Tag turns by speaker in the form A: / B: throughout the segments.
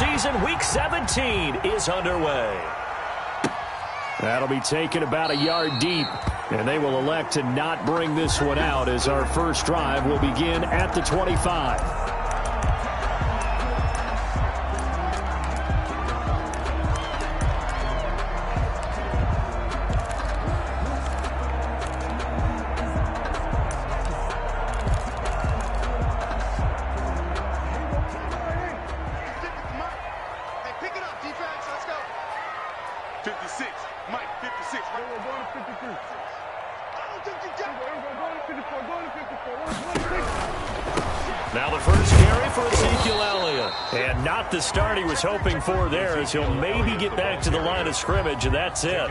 A: season. Week 17 is underway. That'll be taken about a yard deep. And they will elect to not bring this one out as our first drive will begin at the 25.
B: Now the first carry for Ezekiel Elliott. And not the start he was hoping for there, as he'll maybe get back to the line of scrimmage, and that's it.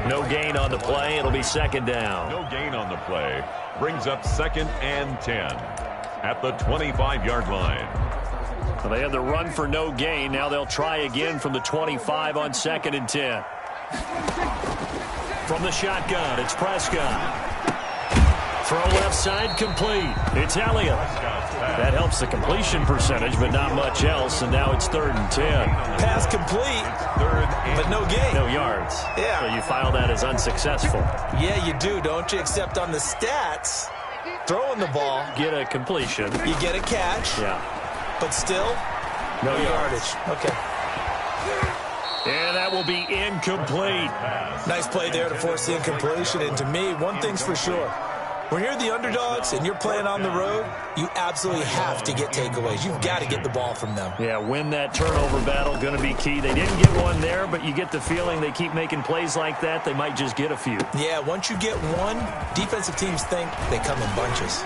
A: No gain on the play. It'll be second down.
C: No gain on the play. Brings up 2nd and 10 at the 25-yard line.
B: Well, they had the run for no gain. Now they'll try again from the 25 on 2nd and 10. From the shotgun, it's Prescott. Throw left side, complete. It's Elliott. That helps the completion percentage, but not much else, and now it's 3rd and 10.
D: Pass complete, but no gain.
B: No yards.
D: Yeah.
B: So you file that as unsuccessful.
D: Yeah, you do, don't you? Except on the stats, throwing the ball.
B: Get a completion.
D: You get a catch.
B: Yeah.
D: But still,
B: no yardage.
D: Okay.
B: And that will be incomplete.
D: Nice play there to force the incompletion. And to me, one thing's for sure. When you're the underdogs and you're playing on the road, you absolutely have to get takeaways. You've got to get the ball from them.
B: Yeah, win that turnover battle, going to be key. They didn't get one there, but you get the feeling they keep making plays like that, they might just get a few.
D: Yeah, once you get one, defensive teams think they come in bunches.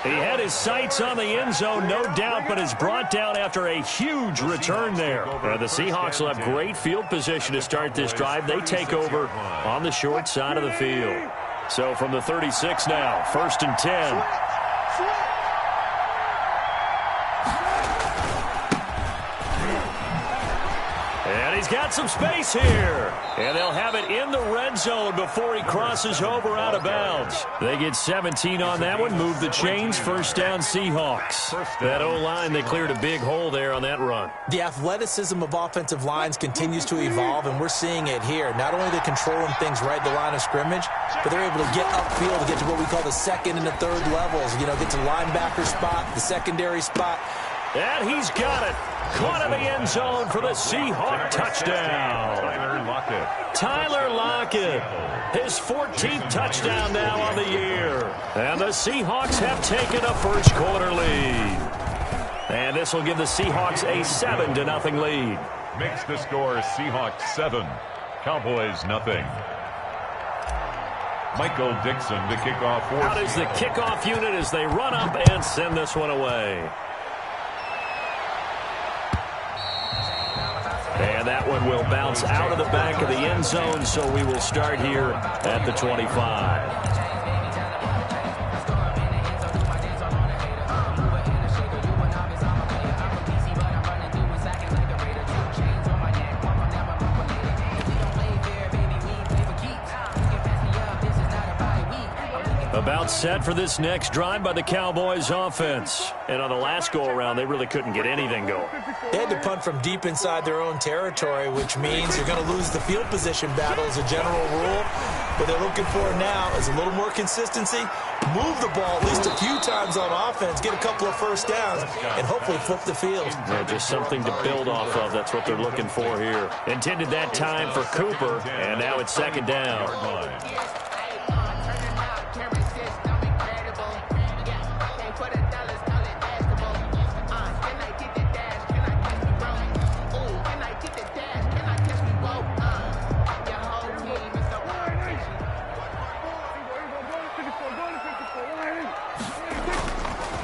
B: He had his sights on the end zone, no doubt, but is brought down after a huge return there. The Seahawks will have great field position to start this drive. They take over on the short side of the field. So from the 36 now, 1st and 10. And he's got some space here. And they'll have it in the red zone before he crosses over out of bounds. They get 17 on that one, move the chains, 1st down Seahawks. That O-line, they cleared a big hole there on that run.
D: The athleticism of offensive lines continues to evolve, and we're seeing it here. Not only are they controlling things right at the line of scrimmage, but they're able to get upfield to get to what we call the 2nd and the 3rd levels. You know, get to linebacker spot, the secondary spot.
B: And he's got it. Caught in the end zone for the Seahawk touchdown. Tyler Lockett. His 14th touchdown now on the year. And the Seahawks have taken a first-quarter lead. And this will give the Seahawks a 7-0 lead.
C: Makes the score Seahawks 7, Cowboys nothing. Michael Dixon to kick off for
B: Out is the kickoff unit as they run up and send this one away. And that one will bounce out of the back of the end zone, so we will start here at the 25. About set for this next drive by the Cowboys offense. And on the last go-around, they really couldn't get anything going.
D: They had to punt from deep inside their own territory, which means you're going to lose the field position battle as a general rule. What they're looking for now is a little more consistency, move the ball at least a few times on offense, get a couple of first downs, and hopefully flip the field.
B: Yeah, just something to build off of. That's what they're looking for here. Intended that time for Cooper, and now it's 2nd down.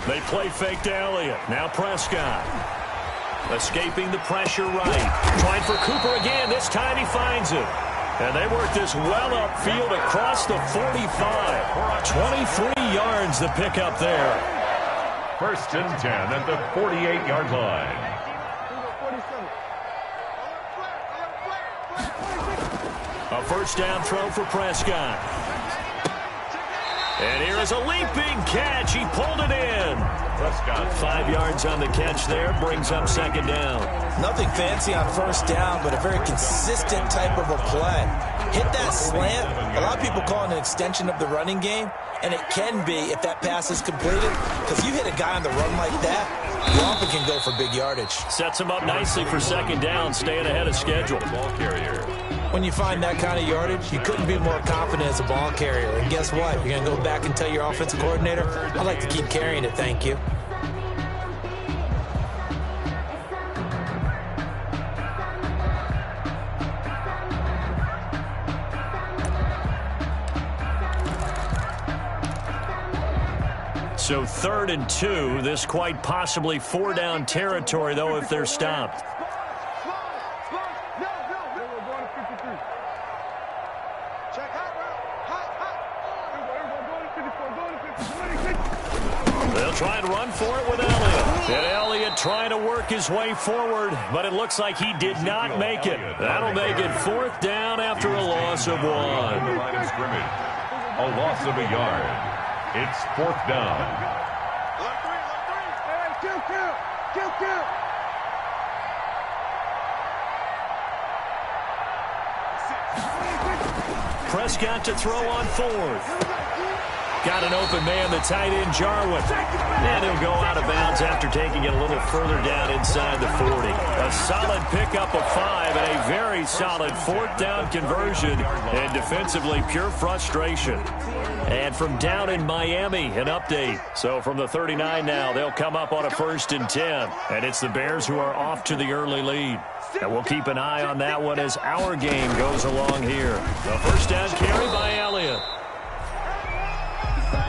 B: They play fake to Elliott. Now Prescott. Escaping the pressure right. Trying for Cooper again. This time he finds it. And they work this well upfield across the 45. 23 yards the pick up there.
C: 1st and 10 at the 48-yard line.
B: A 1st down throw for Prescott. And here is a leaping catch. He pulled it in.
C: Prescott.
B: 5 yards on the catch there, brings up second down.
D: Nothing fancy on first down, but a very consistent type of a play. Hit that slant. A lot of people call it an extension of the running game, and it can be if that pass is completed, because you hit a guy on the run like that, you often can go for big yardage.
B: Sets him up nicely for second down, staying ahead of schedule.
C: Ball carrier.
D: When you find that kind of yardage, you couldn't be more confident as a ball carrier. And guess what? You're going to go back and tell your offensive coordinator, I'd like to keep carrying it, thank you.
B: So 3rd and 2, this quite possibly 4-down territory, though, if they're stopped. They'll try and run for it with Elliott. And Elliott trying to work his way forward, but it looks like he did not make it. That'll make it 4th down after a loss of 1.
C: Line of scrimmage. A loss of a yard. It's 4th down.
B: Prescott to throw on 4th. Got an open man, the tight end, Jarwin. And he'll go out of bounds after taking it a little further down inside the 40. A solid pickup of 5 and a very solid 4th down conversion. And defensively, pure frustration. And from down in Miami, an update. So from the 39 now, they'll come up on a 1st and 10. And it's the Bears who are off to the early lead. And we'll keep an eye on that one as our game goes along here. The 1st down carry by Elliott.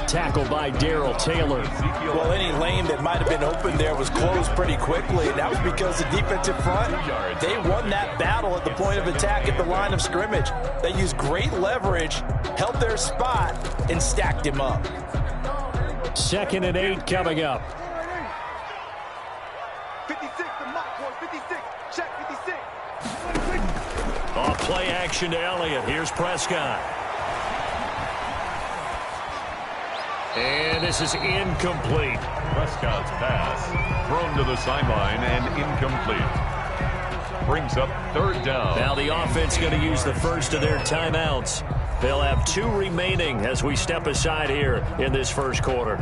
B: Tackled by Darrell Taylor.
D: Well, any lane that might have been open there was closed pretty quickly, and that was because the defensive front, they won that battle at the point of attack at the line of scrimmage. They used great leverage, held their spot, and stacked him up.
B: 2nd and 8 coming up.
E: 56, the mock boy, 56, check 56.
B: Off play action to Elliott. Here's Prescott. And this is incomplete.
C: Prescott's pass thrown to the sideline and incomplete. Brings up 3rd down.
B: Now the offense going to use the first of their timeouts. They'll have 2 remaining as we step aside here in this first quarter.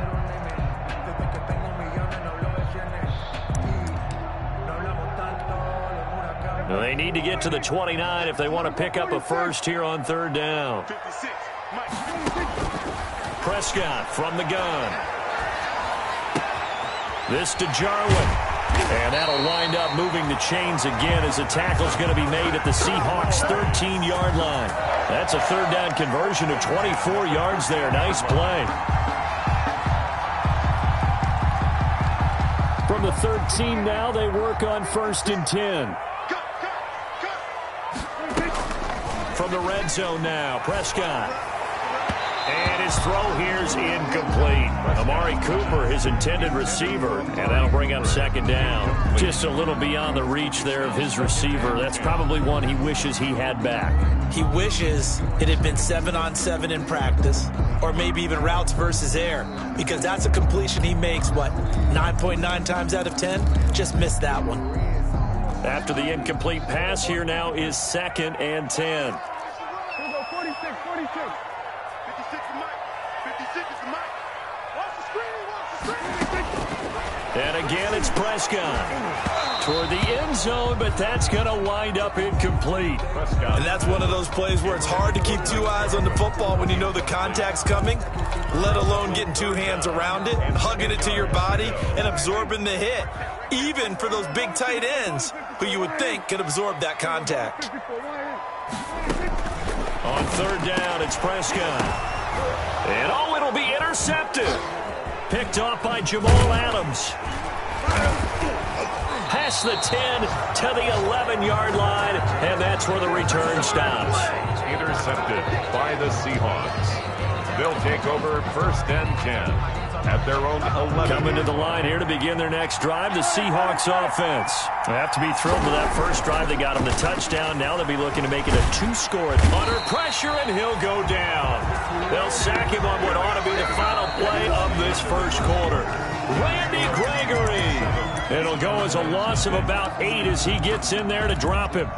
B: Now they need to get to the 29 if they want to pick up a first here on 3rd down.
E: 56,
B: Prescott from the gun. This to Jarwin. And that'll wind up moving the chains again as a tackle's going to be made at the Seahawks' 13-yard line. That's a 3rd down conversion of 24 yards there. Nice play. From the 13 now, they work on 1st and 10. From the red zone now, Prescott. And his throw here's incomplete. Amari Cooper, his intended receiver, and that'll bring up 2nd down. Just a little beyond the reach there of his receiver. That's probably one he wishes he had back.
D: He wishes it had been 7-on-7 in practice, or maybe even routes versus air, because that's a completion he makes, 9.9 times out of 10? Just missed that one.
B: After the incomplete pass, here now is 2nd and 10.
E: Here we go, 46, 46. 56 is Mike. 56 is Mike. Watch the screen, watch the screen.
B: And again, it's Prescott. Toward the end zone, but that's going to wind up incomplete.
D: And that's one of those plays where it's hard to keep 2 eyes on the football when you know the contact's coming, let alone getting 2 hands around it, hugging it to your body, and absorbing the hit. Even for those big tight ends who you would think could absorb that contact.
B: On 3rd down, it's Prescott. And it'll be intercepted. Picked off by Jamal Adams. Past the 10 to the 11-yard line, and that's where the return stops.
C: Intercepted by the Seahawks. They'll take over 1st and 10. at their own 11.
A: Coming to the line here to begin their next drive, the Seahawks offense. They have to be thrilled with that first drive. They got him the touchdown. Now they'll be looking to make it a 2-score. Under pressure, and he'll go down. They'll sack him on what ought to be the final play of this first quarter. Randy Gregory. It'll go as a loss of about 8 as he gets in there to drop him.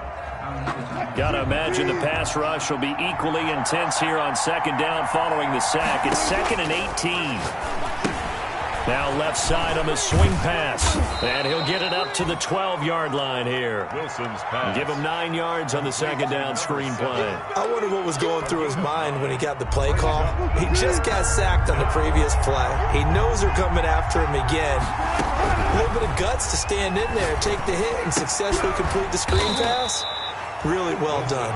A: Got to imagine the pass rush will be equally intense here on second down following the sack. It's 2nd and 18. Now left side on the swing pass. And he'll get it up to the 12-yard line here.
C: Wilson's pass.
A: Give him 9 yards on the second down screen play.
D: I wonder what was going through his mind when he got the play call. He just got sacked on the previous play. He knows they're coming after him again. A little bit of guts to stand in there, take the hit, and successfully complete the screen pass. Really well done.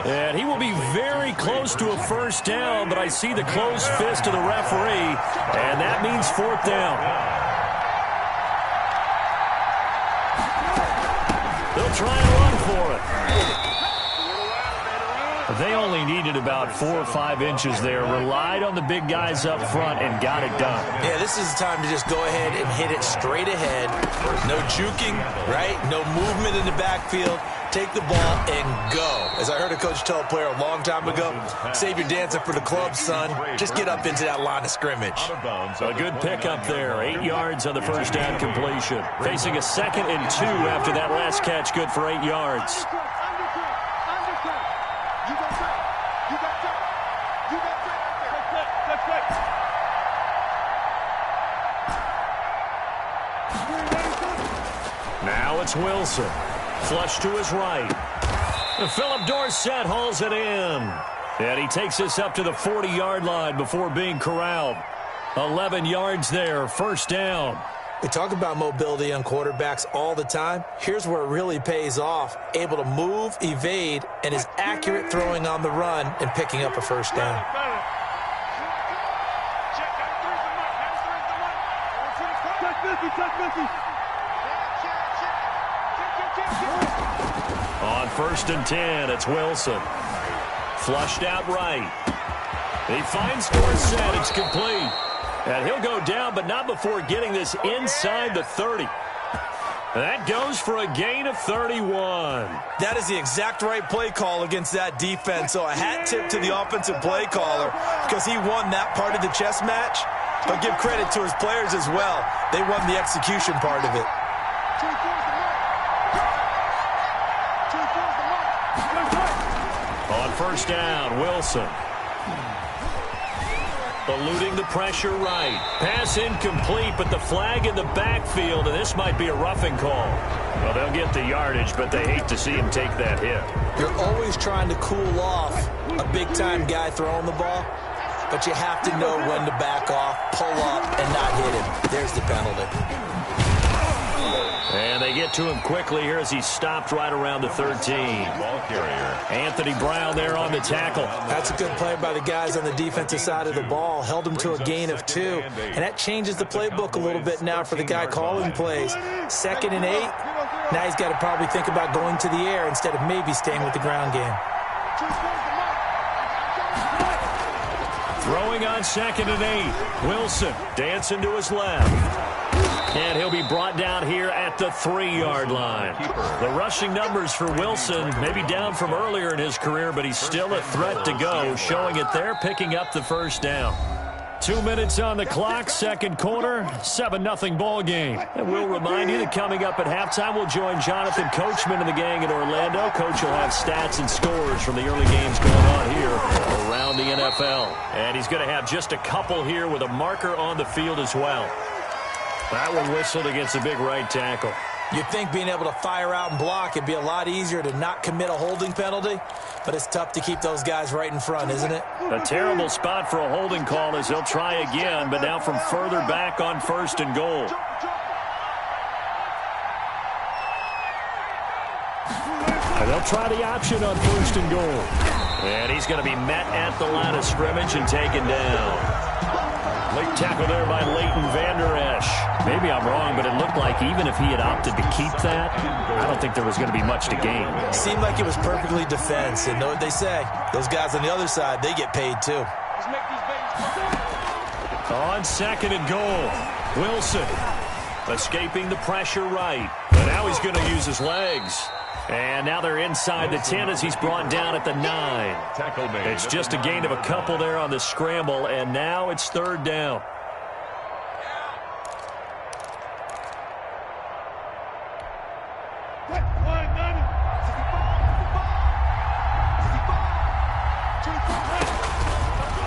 A: And he will be very close to a first down, but I see the closed fist of the referee, and that means 4th down. They'll try and run for it. They only needed about 4 or 5 inches there, relied on the big guys up front, and got it done.
D: Yeah, this is the time to just go ahead and hit it straight ahead. No juking, right? No movement in the backfield. Take the ball and go. As I heard a coach tell a player a long time ago, save your dancing for the club, son. Just get up into that line of scrimmage.
A: A good pickup there. 8 yards on the first down completion. Facing a 2nd and 2 after that last catch, good for 8 yards. Now it's Wilson. Flush to his right. And Philip Dorsett hauls it in. And he takes this up to the 40-yard line before being corralled. 11 yards there, first down.
D: We talk about mobility on quarterbacks all the time. Here's where it really pays off. Able to move, evade, and is accurate throwing on the run and picking up a first down.
A: On 1st and 10, it's Wilson. Flushed out right. He finds Dorsett. It's complete. And he'll go down, but not before getting this inside the 30. That goes for a gain of 31.
D: That is the exact right play call against that defense. So a hat tip to the offensive play caller because he won that part of the chess match. But give credit to his players as well. They won the execution part of it.
A: On first down, Wilson. Eluding the pressure right. Pass incomplete, but the flag in the backfield, and this might be a roughing call. Well, they'll get the yardage, but they hate to see him take that hit.
D: You're always trying to cool off a big-time guy throwing the ball, but you have to know when to back off, pull up, and not hit him. There's the penalty.
A: And they get to him quickly here as he stopped right around the 13.
C: Ball carrier.
A: Anthony Brown there on the tackle.
D: That's a good play by the guys on the defensive side of the ball. Held him to a gain of 2. And that changes the playbook a little bit now for the guy calling plays. 2nd and 8. Now he's got to probably think about going to the air instead of maybe staying with the ground game.
A: Throwing on 2nd and 8. Wilson dancing to his left. And he'll be brought down here at the 3-yard line. The rushing numbers for Wilson may be down from earlier in his career, but he's still a threat to go, showing it there, picking up the first down. 2 minutes on the clock, second quarter, 7-0 ball game. And we'll remind you that coming up at halftime, we'll join Jonathan Coachman and the gang in Orlando. Coach will have stats and scores from the early games going on here around the NFL. And he's going to have just a couple here with a marker on the field as well. That one whistled against the big right tackle.
D: You'd think being able to fire out and block it'd be a lot easier to not commit a holding penalty, but it's tough to keep those guys right in front, isn't it?
A: A terrible spot for a holding call as he'll try again, but now from further back on 1st and goal. And they'll try the option on 1st and goal. And he's going to be met at the line of scrimmage and taken down. Late tackle there by Leighton Vander Esch. Maybe I'm wrong, but it looked like even if he had opted to keep that, I don't think there was going to be much to gain.
D: Seemed like it was perfectly defense. And know what they say? Those guys on the other side, they get paid too.
A: On second and goal, Wilson escaping the pressure right. And now he's going to use his legs. And now they're inside the 10 as he's brought down at the 9. It's just a gain of a couple there on the scramble, and now it's third down.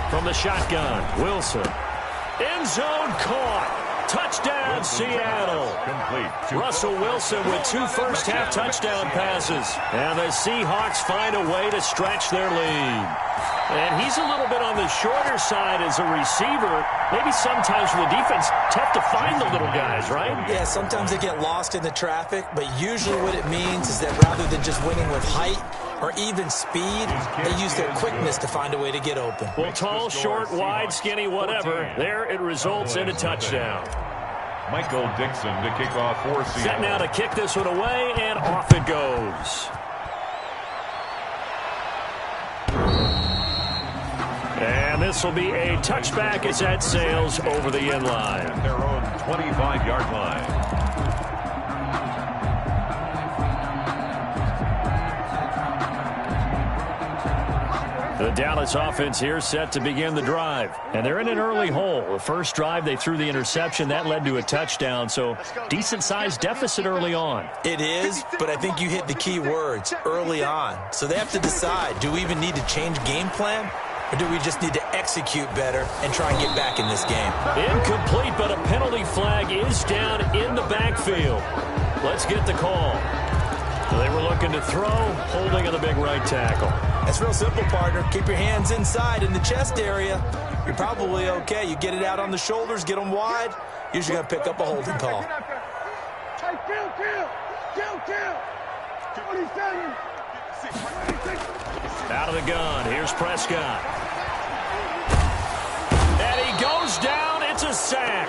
A: From the shotgun, Wilson. End zone caught. Touchdown, Seattle. Russell Wilson with 2 first-half touchdown passes. And the Seahawks find a way to stretch their lead. And he's a little bit on the shorter side as a receiver. Maybe sometimes for the defense, tough to find the little guys, right?
D: Yeah, sometimes they get lost in the traffic, but usually what it means is that rather than just winning with height or even speed, they use their quickness to find a way to get open.
A: Well, tall, short, wide, skinny, whatever. There it results in a touchdown.
C: Michael Dixon to kick off for Seattle.
A: Set now to kick this one away, and off it goes. And this will be a touchback as that sails over the end line.
C: At their own 25-yard line.
A: The Dallas offense here set to begin the drive. And they're in an early hole. The first drive, they threw the interception. That led to a touchdown, so decent-sized deficit early on.
D: It is, but I think you hit the key words, early on. So they have to decide, do we even need to change game plan? Or do we just need to execute better and try and get back in this game?
A: Incomplete, but a penalty flag is down in the backfield. Let's get the call. They were looking to throw, holding on the big right tackle.
D: That's real simple, partner. Keep your hands inside in the chest area. You're probably okay. You get it out on the shoulders, get them wide. Usually going to pick up a holding call.
A: Out of the gun. Here's Prescott. And he goes down. It's a sack.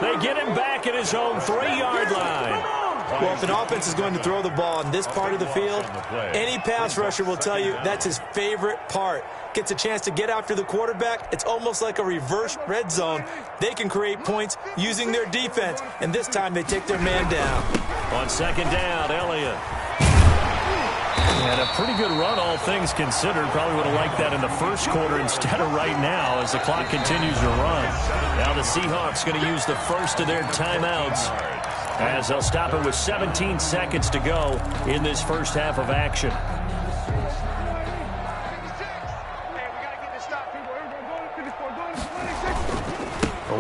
A: They get him back at his own 3-yard line.
D: Well, if an offense is going to throw the ball in this part of the field, any pass rusher will tell you that's his favorite part. Gets a chance to get after the quarterback. It's almost like a reverse red zone. They can create points using their defense, and this time they take their man down.
A: On second down, Elliott. And a pretty good run, all things considered. Probably would have liked that in the first quarter instead of right now as the clock continues to run. Now the Seahawks going to use the first of their timeouts as they'll stop it with 17 seconds to go in this first half of action.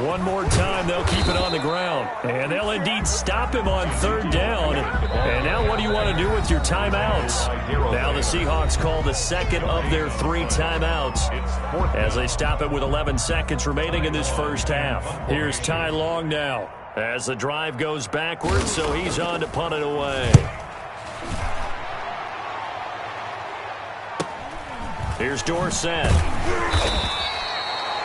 A: One more time, they'll keep it on the ground. And they'll indeed stop him on third down. And now what do you want to do with your timeouts? Now the Seahawks call the second of their 3 timeouts as they stop it with 11 seconds remaining in this first half. Here's Ty Long now as the drive goes backwards, so he's on to punt it away. Here's Dorsett.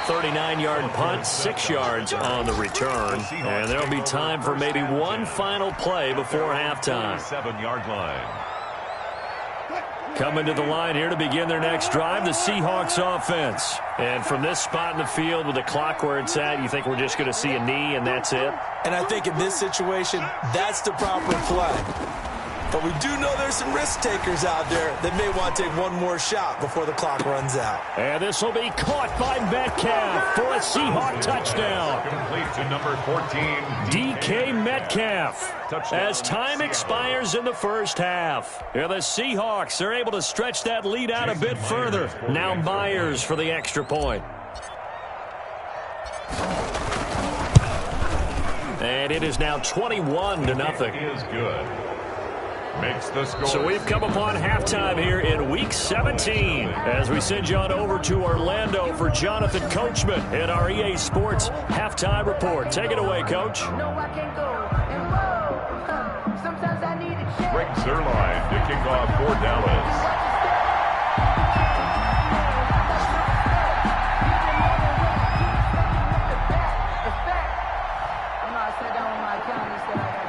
A: 39-yard punt, 6 yards on the return. And there'll be time for maybe one final play before halftime.
C: 7-yard line.
A: Coming to the line here to begin their next drive, the Seahawks offense. And from this spot in the field with the clock where it's at, you think we're just going to see a knee and that's it?
D: And I think in this situation, that's the proper play. But we do know there's some risk takers out there that may want to take one more shot before the clock runs out.
A: And this will be caught by Metcalf for a Seahawk touchdown.
C: Complete to number 14,
A: DK Metcalf. As time expires in the first half. Here the Seahawks are able to stretch that lead out a bit further. Now Myers for the extra point. And it is now 21-0.
C: Is good. Makes the score.
A: So we've come upon halftime here in Week 17 as we send you on over to Orlando for Jonathan Coachman at our EA Sports Halftime Report. Take it away, Coach.
C: Greg Zuerlein to kick off for Dallas.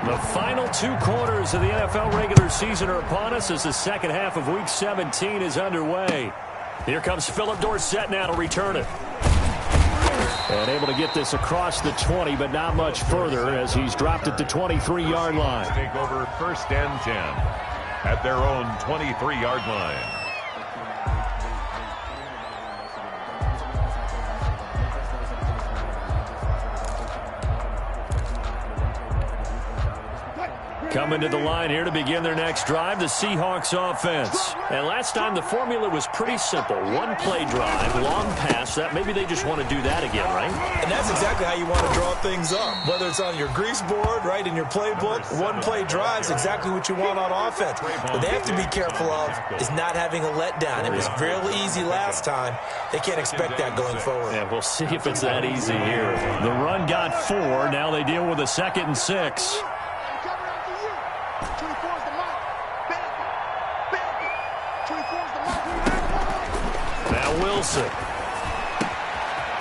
A: The final 2 quarters of the NFL regular season are upon us as the second half of Week 17 is underway. Here comes Philip Dorsett now to return it. And able to get this across the 20, but not much further as he's dropped it to 23-yard line.
C: Take over 1st and 10 at their own 23-yard line.
A: Coming to the line here to begin their next drive, the Seahawks offense. And last time the formula was pretty simple. One play drive, long pass. That maybe they just want to do that again, right?
D: And that's exactly how you want to draw things up. Whether it's on your grease board, right, in your playbook, one play drive is exactly what you want on offense. What they have to be careful of is not having a letdown. It was real easy last time. They can't expect that going forward.
A: Yeah, we'll see if it's that easy here. The run got 4. Now they deal with a 2nd and 6. Wilson.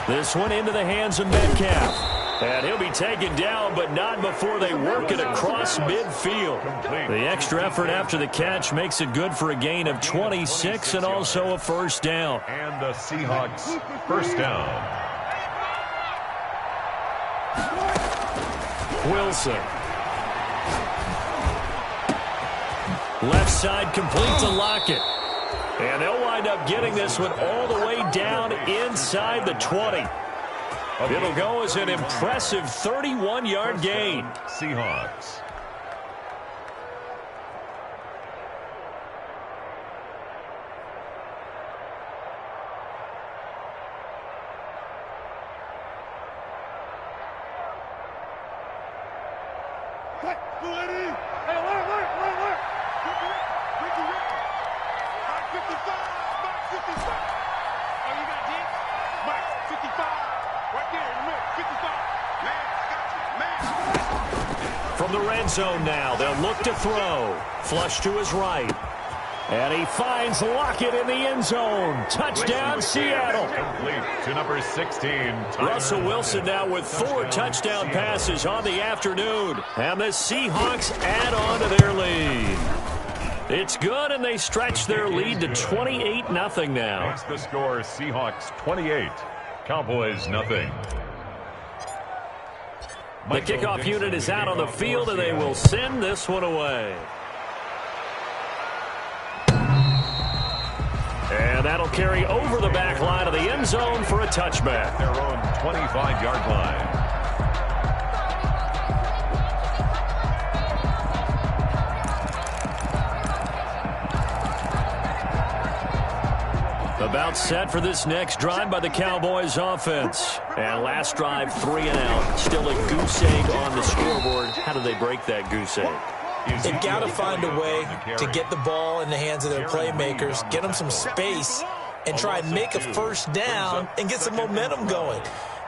A: This one into the hands of Metcalf. And he'll be taken down, but not before they work it across midfield. The extra effort after the catch makes it good for a gain of 26 and also a 1st down.
C: And the Seahawks 1st down.
A: Wilson. Left side complete to Lockett. And they'll wind up getting this one all the way down inside the 20. It'll go as an impressive 31-yard gain.
C: Seahawks.
A: From the red zone now, they'll look to throw. Flush to his right. And he finds Lockett in the end zone. Touchdown, Seattle.
C: Complete to number 16.
A: Russell Wilson now with 4 touchdown passes on the afternoon. And the Seahawks add on to their lead. It's good, and they stretch their lead to 28-0 now.
C: Makes the score Seahawks 28, Cowboys 0.
A: The kickoff unit is out on the field, and they will send this one away. And that'll carry over the back line of the end zone for a touchback.
C: Their own 25-yard line.
A: About set for this next drive by the Cowboys offense. And last drive, 3 and out. Still a goose egg on the scoreboard. How do they break that goose egg?
D: They've got to find a way to get the ball in the hands of their playmakers, get them some space, and try and make a 1st down and get some momentum going.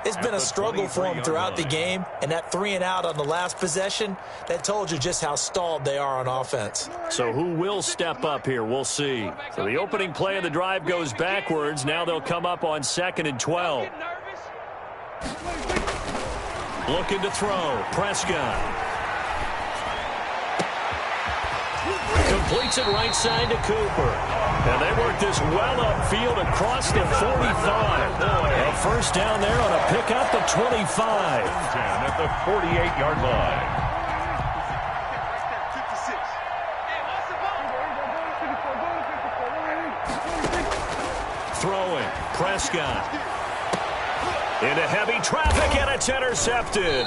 D: It's been a struggle for them throughout the game, and that 3 and out on the last possession, that told you just how stalled they are on offense.
A: So who will step up here? We'll see. So the opening play of the drive goes backwards. Now they'll come up on 2nd and 12. Looking to throw. Prescott. Completes it right side to Cooper. And they work this well upfield across the 45. A 1st down there on a pickup of 25.
C: At the 48-yard line.
A: Throwing. Prescott. Into heavy traffic, and it's intercepted.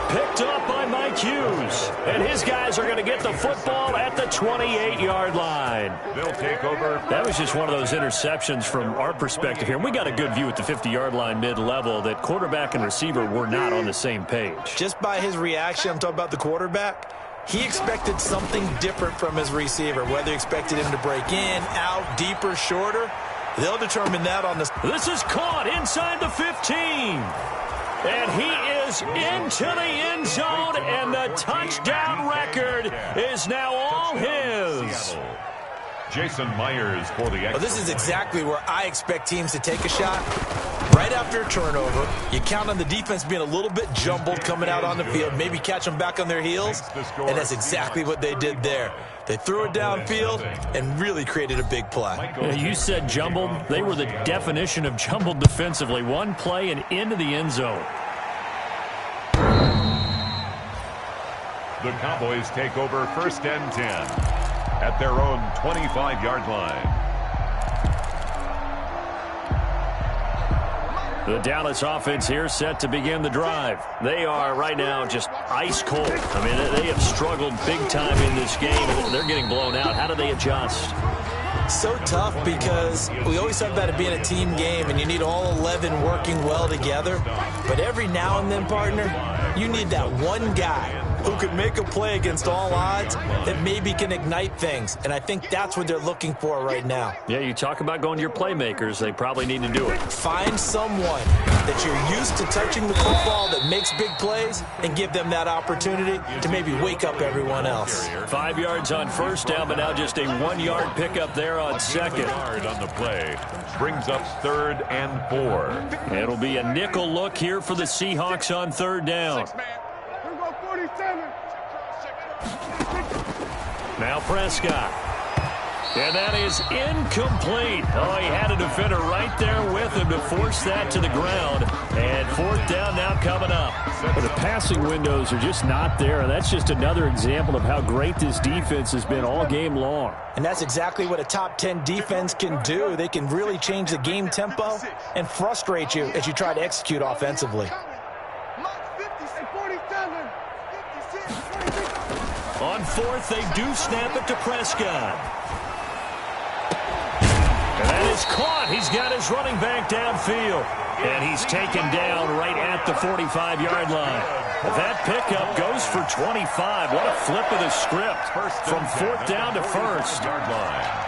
A: Picked up by Mike Hughes. And his guys are going to get the football at the 28-yard line.
C: They'll take over.
A: That was just one of those interceptions from our perspective here. We got a good view at the 50-yard line mid-level that quarterback and receiver were not on the same page.
D: Just by his reaction, I'm talking about the quarterback, he expected something different from his receiver, whether he expected him to break in, out, deeper, shorter. They'll determine that on the...
A: This is caught inside the 15. And he is into the end zone, and the touchdown record is now all his.
C: Jason Myers for the extra.
D: This is exactly where I expect teams to take a shot. Right after a turnover, you count on the defense being a little bit jumbled coming out on the field, maybe catch them back on their heels, and that's exactly what they did there. They threw it downfield and really created a big play.
A: You said jumbled. They were the definition of jumbled defensively. One play and into the end zone.
C: The Cowboys take over 1st and 10 at their own 25-yard line.
A: The Dallas offense here set to begin the drive. They are right now just ice cold. I mean, they have struggled big time in this game. They're getting blown out. How do they adjust?
D: So tough because we always talk about it being a team game and you need all 11 working well together. But every now and then, partner, you need that one guy who could make a play against all odds that maybe can ignite things. And I think that's what they're looking for right now.
A: Yeah, you talk about going to your playmakers. They probably need to do it.
D: Find someone that you're used to touching the football that makes big plays and give them that opportunity to maybe wake up everyone else.
A: 5 yards on first down, but now just a 1-yard pickup there on second.
C: Yard on the play brings up 3rd and 4.
A: It'll be a nickel look here for the Seahawks on 3rd down. Now Prescott. And that is incomplete. Oh, he had a defender right there with him to force that to the ground. And 4th down now coming up. Well, the passing windows are just not there. And that's just another example of how great this defense has been all game long.
D: And that's exactly what a top 10 defense can do. They can really change the game tempo and frustrate you as you try to execute offensively.
A: On 4th, they do snap it to Prescott. And that is caught. He's got his running back downfield. And he's taken down right at the 45-yard line. That pickup goes for 25. What a flip of the script from 4th down to 1st.
C: Yard line.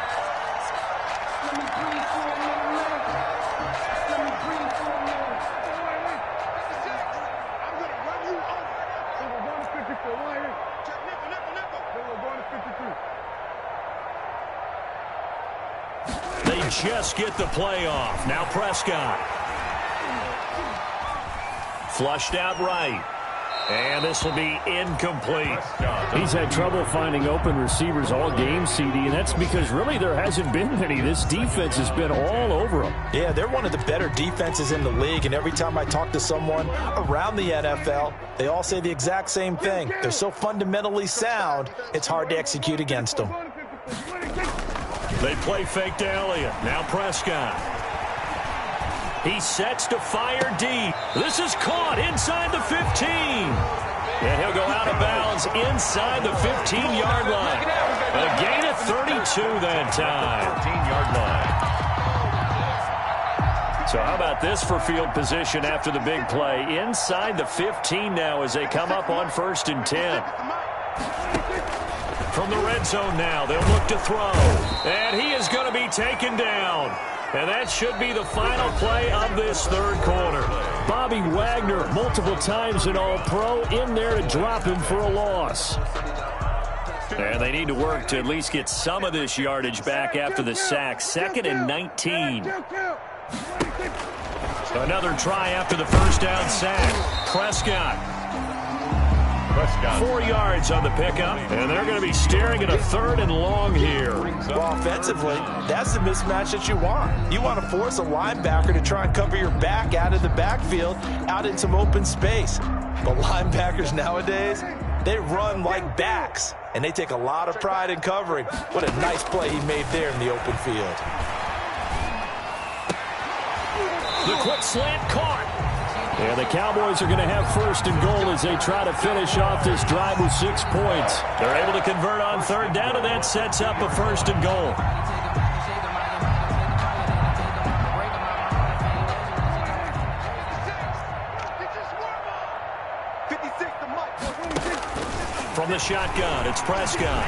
A: They just get the play off. Now Prescott. Flushed out right. And this will be incomplete. He's had trouble finding open receivers all game, CD, and that's because really there hasn't been many. This defense has been all over them.
D: Yeah, they're one of the better defenses in the league, and every time I talk to someone around the NFL, they all say the exact same thing. They're so fundamentally sound, it's hard to execute against them.
A: They play fake to Elliott. Now Prescott. He sets to fire deep. This is caught inside the 15. And he'll go out of bounds inside the 15-yard line. A gain of 32 that time.
C: 15-yard line.
A: So how about this for field position after the big play? Inside the 15 now as they come up on 1st and 10. From the red zone now, they'll look to throw. And he is going to be taken down. And that should be the final play of this 3rd quarter. Bobby Wagner, multiple times an All-Pro, in there to drop him for a loss. And they need to work to at least get some of this yardage back after the sack. 2nd and 19. Another try after the 1st down sack. Prescott. 4 yards on the pickup, and they're going to be staring at a 3rd and long here.
D: Well, offensively, that's the mismatch that you want. You want to force a linebacker to try and cover your back out of the backfield, out in some open space. But linebackers nowadays, they run like backs, and they take a lot of pride in covering. What a nice play he made there in the open field.
A: The quick slant caught. And the Cowboys are going to have 1st and goal as they try to finish off this drive with 6 points. They're able to convert on 3rd down, and that sets up a 1st and goal. From the shotgun, it's Prescott.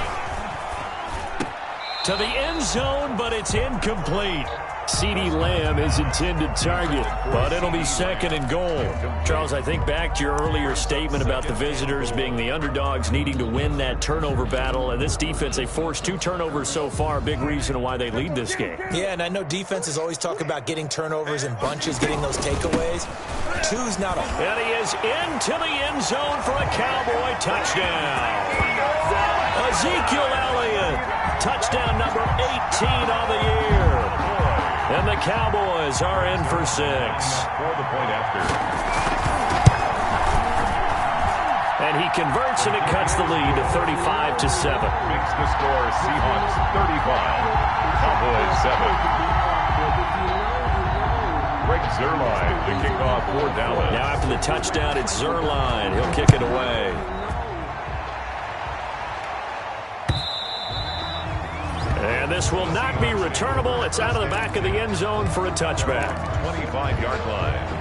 A: To the end zone, but it's incomplete. CeeDee Lamb is intended target, but it'll be 2nd and goal. Charles, I think back to your earlier statement about the visitors being the underdogs needing to win that turnover battle. And this defense, they forced 2 turnovers so far, a big reason why they lead this game.
D: Yeah, and I know defenses always talk about getting turnovers in bunches, getting those takeaways. 2's not a...
A: And he is into the end zone for a Cowboy touchdown. A
B: Ezekiel Elliott. Touchdown number 18 on the year. And the Cowboys are in for 6.
C: For the point after.
B: And he converts, and it cuts the lead to 35-7.
C: Makes the score Seahawks 35, Cowboys 7. Greg Zuerlein to kick off for Dallas.
B: Now after the touchdown, it's Zuerlein. He'll kick it away. And this will not be returnable. It's out of the back of the end zone for a touchback.
C: 25-yard line.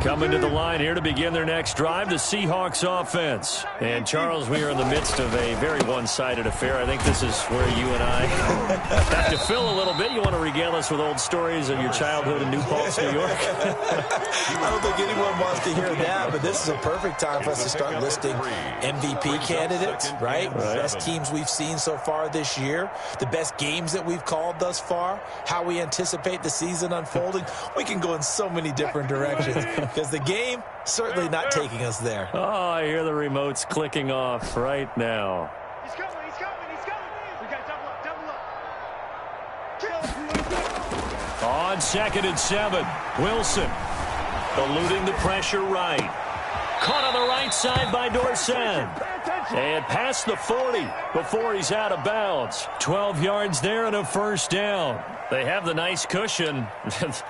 B: Coming to the line here to begin their next drive, the Seahawks offense. And, Charles, we are in the midst of a very one-sided affair. I think this is where you and I have to fill a little bit. You want to regale us with old stories of your childhood in New Paltz, New York?
D: I don't think anyone wants to hear that, but this is a perfect time for us to start listing MVP candidates, right? The best teams we've seen so far this year, the best games that we've called thus far, how we anticipate the season unfolding. We can go in so many different directions. Because the game, certainly not taking us there.
B: Oh, I hear the remotes clicking off right now.
E: He's coming, he's coming, he's coming. We got double up.
B: On 2nd and 7, Wilson eluding the pressure right. Caught on the right side by Dorsett. And past the 40 before he's out of bounds. 12 yards there and a first down. They have the nice cushion.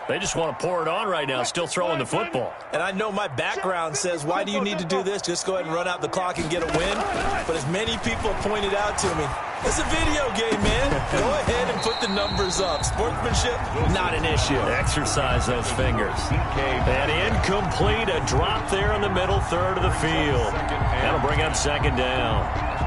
B: They just want to pour it on right now, still throwing the football.
D: And I know my background says, why do you need to do this? Just go ahead and run out the clock and get a win. But as many people have pointed out to me, it's a video game, man. Go ahead and put the numbers up. Sportsmanship, not an issue.
B: Exercise those fingers. And incomplete, a drop there in the middle third of the field. That'll bring up 2nd down.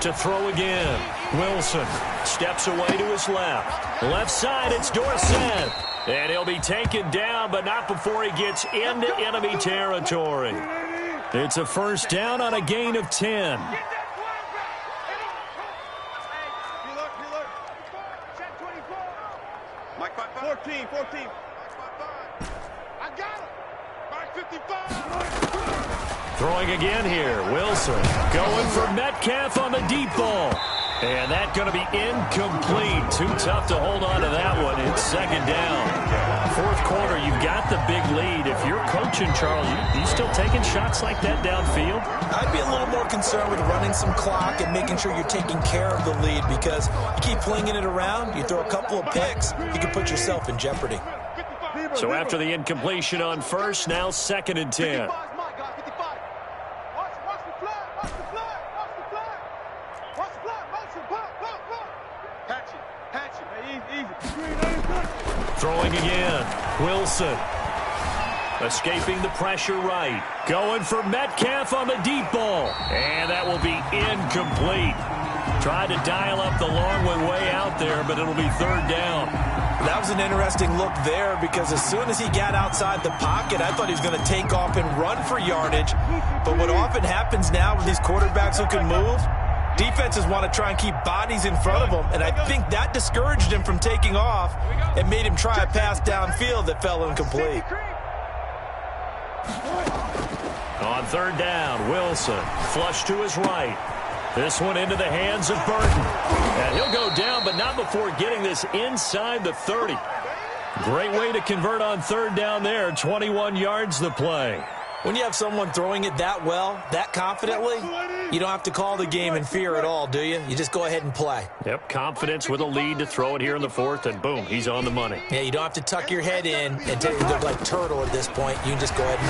B: To throw again. Wilson steps away to his left. Left side, it's Dorsett. And he'll be taken down, but not before he gets into enemy territory. It's a first down on a gain of 10.
E: Mike 14. I got him. Mike 55.
B: Throwing again here. Wilson going for Metcalf on the deep ball. And that's going to be incomplete. Too tough to hold on to that one. It's 2nd down. 4th quarter, you've got the big lead. If you're coaching, Charles, you still taking shots like that downfield?
D: I'd be a little more concerned with running some clock and making sure you're taking care of the lead, because you keep flinging it around, you throw a couple of picks, you can put yourself in jeopardy.
B: So after the incompletion on first, now 2nd and 10. Throwing again. Wilson. Escaping the pressure right. Going for Metcalf on the deep ball. And that will be incomplete. Tried to dial up the long one way out there, but it'll be 3rd down.
D: That was an interesting look there, because as soon as he got outside the pocket, I thought he was going to take off and run for yardage. But what often happens now with these quarterbacks who can move, defenses want to try and keep bodies in front of him, and I think that discouraged him from taking off and made him try a pass downfield that fell incomplete.
B: On 3rd down, Wilson flush to his right. This one into the hands of Burton. And he'll go down, but not before getting this inside the 30. Great way to convert on 3rd down there. 21 yards the play.
D: When you have someone throwing it that well, that confidently, you don't have to call the game in fear at all, do you? You just go ahead and play.
B: Yep, confidence with a lead to throw it here in the 4th, and boom, he's on the money.
D: Yeah, you don't have to tuck your head in and look like turtle at this point. You can just go ahead and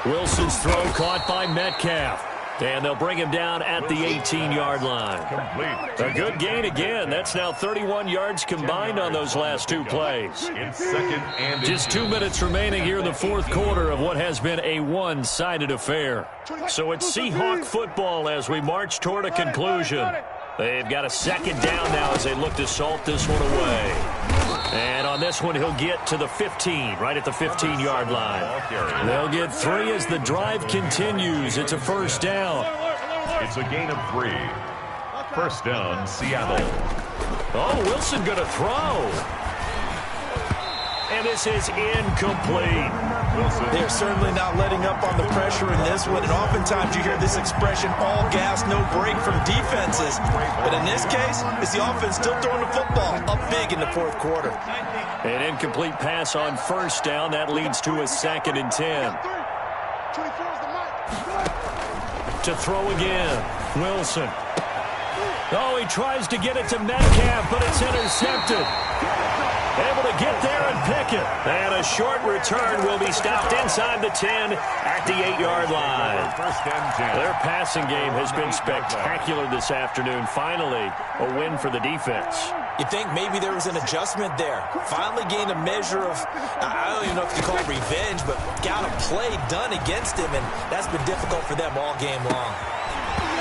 D: play.
B: Wilson's throw caught by Metcalf. And they'll bring him down at the 18-yard line.
C: Complete.
B: A good gain again. That's now 31 yards combined on those last 2 plays.
C: It's 2nd and
B: Just 2 minutes remaining here in the 4th quarter of what has been a one-sided affair. So it's Seahawk football as we march toward a conclusion.
A: They've got a second down now as they look to salt this one away. And on this one, he'll get to the 15, right at the 15-yard line. They'll get 3 as the drive continues. It's a first down.
C: It's a gain of 3. First down, Seattle.
A: Oh, Wilson going to throw. And this is incomplete.
D: They're certainly not letting up on the pressure in this one. And oftentimes you hear this expression, all gas, no break from defenses. But in this case, it's the offense still throwing the football up big in the fourth quarter.
A: An incomplete pass on first down. That leads to a 2nd and 10. To throw again. Wilson. Oh, he tries to get it to Metcalf, but it's intercepted. Able to get there and pick it. And a short return will be stopped inside the 10 at the 8-yard line.
C: First and 10.
A: Their passing game has been spectacular this afternoon. Finally, a win for the defense.
D: You think maybe there was an adjustment there. Finally gained a measure of, I don't even know if you call it revenge, but got a play done against him, and that's been difficult for them all game long.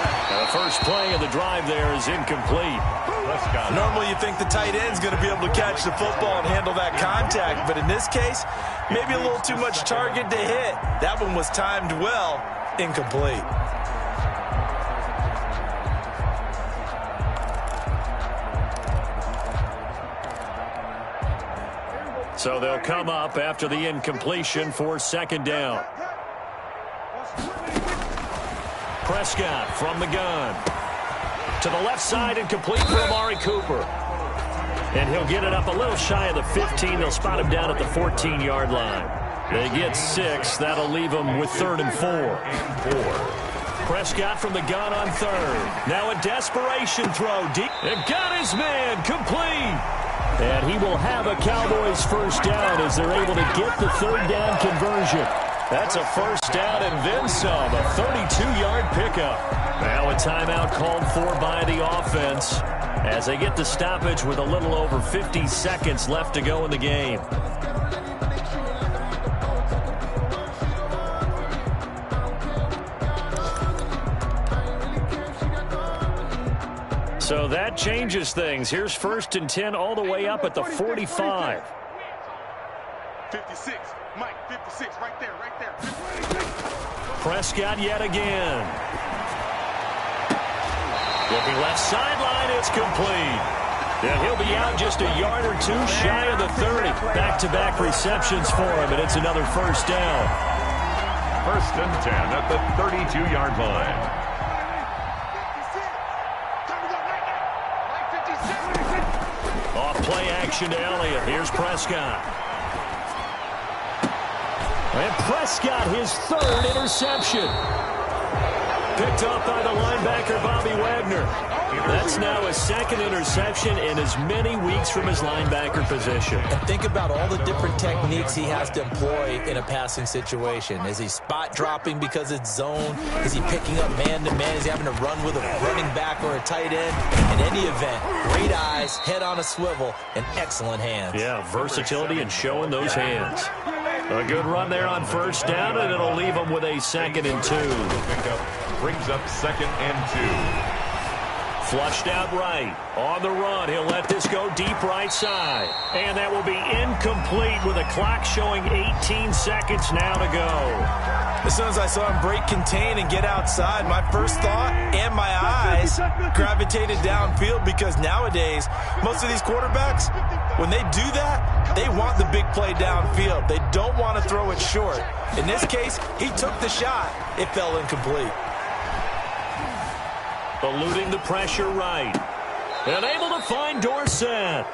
A: The first play of the drive there is incomplete.
D: Normally you think the tight end's going to be able to catch the football and handle that contact, but in this case, maybe a little too much target to hit. That one was timed well, incomplete.
A: So they'll come up after the incompletion for second down. Prescott from the gun. To the left side and complete for Amari Cooper. And he'll get it up a little shy of the 15. They'll spot him down at the 14-yard line. They get 6. That'll leave them with 3rd and 4. Prescott from the gun on 3rd. Now a desperation throw deep. And got his man complete. And he will have a Cowboys first down as they're able to get the 3rd down conversion. That's a first down and then some, a 32-yard pickup. Now a timeout called for by the offense as they get the stoppage with a little over 50 seconds left to go in the game. So that changes things. Here's 1st and 10 all the way up at the 45.
E: 56, Mike, 56, right there.
A: Prescott yet again. Looking left sideline, it's complete. And he'll be out just a yard or 2 shy of the 30. Back-to-back receptions for him, and it's another first down.
C: 1st and 10 at the 32-yard line.
A: Off play action to Elliott. Here's Prescott. And Prescott, his 3rd interception. Picked up by the linebacker, Bobby Wagner. That's now his 2nd interception in as many weeks from his linebacker position.
D: And think about all the different techniques he has to employ in a passing situation. Is he spot dropping because it's zone? Is he picking up man-to-man? Is he having to run with a running back or a tight end? In any event, great eyes, head on a swivel, and excellent hands.
A: Yeah, versatility and showing those hands. A good run there on first down, and it'll leave them with a 2nd and 2.
C: Brings up 2nd and 2.
A: Flushed out right. On the run, he'll let this go deep right side. And that will be incomplete with a clock showing 18 seconds now to go.
D: As soon as I saw him break contain and get outside, my first thought and my eyes gravitated downfield, because nowadays, most of these quarterbacks, when they do that, they want the big play downfield. They don't want to throw it short. In this case, he took the shot. It fell incomplete.
A: Eluding the pressure right. And able to find Dorsett.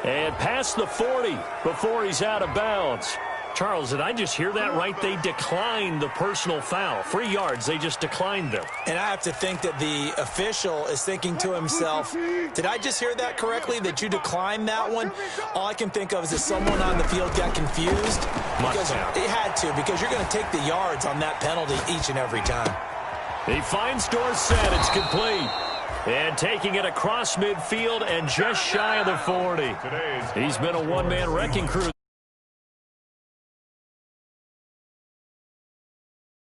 A: And past the 40 before he's out of bounds. Charles, did I just hear that right? They declined the personal foul. 3 yards, they just declined them.
D: And I have to think that the official is thinking to himself, did I just hear that correctly, that you declined that one? All I can think of is that someone on the field got confused. Because it had to, because you're going to take the yards on that penalty each and every time.
A: He finds Dorsett. It's complete. And taking it across midfield and just shy of the 40. He's been a one-man wrecking crew.